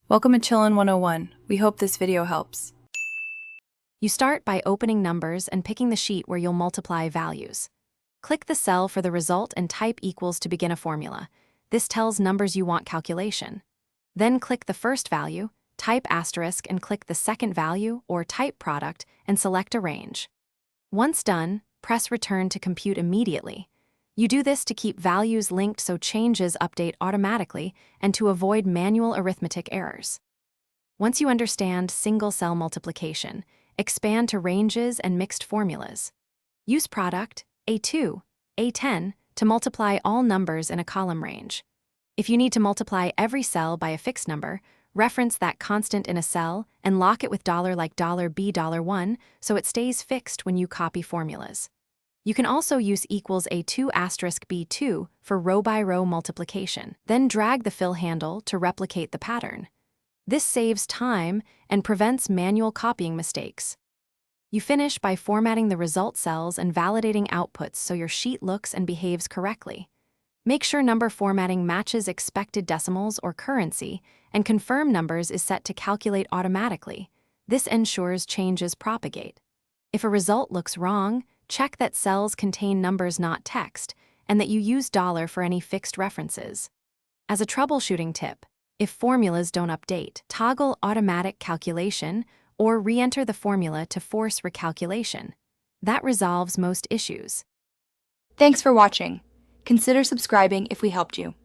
Welcome to Chillin' 101. We hope this video helps. You start by opening numbers and picking the sheet where you'll multiply values. Click the cell for the result and type equals to begin a formula. This tells numbers you want calculation. Then click the first value, type asterisk and click the second value or type product and select a range. Once done, press return to compute immediately. You do this to keep values linked so changes update automatically and to avoid manual arithmetic errors. Once you understand single-cell multiplication, expand to ranges and mixed formulas. Use product, A2, A10, to multiply all numbers in a column range. If you need to multiply every cell by a fixed number, reference that constant in a cell and lock it with $ like $B$1 so it stays fixed when you copy formulas. You can also use equals A2 asterisk B2 for row-by-row multiplication. Then drag the fill handle to replicate the pattern. This saves time and prevents manual copying mistakes. You finish by formatting the result cells and validating outputs so your sheet looks and behaves correctly. Make sure number formatting matches expected decimals or currency, and confirm numbers is set to calculate automatically. This ensures changes propagate. If a result looks wrong, check that cells contain numbers not text, and that you use $ for any fixed references. As a troubleshooting tip, if formulas don't update, toggle automatic calculation or re-enter the formula to force recalculation. That resolves most issues. Thanks for watching. Consider subscribing if we helped you.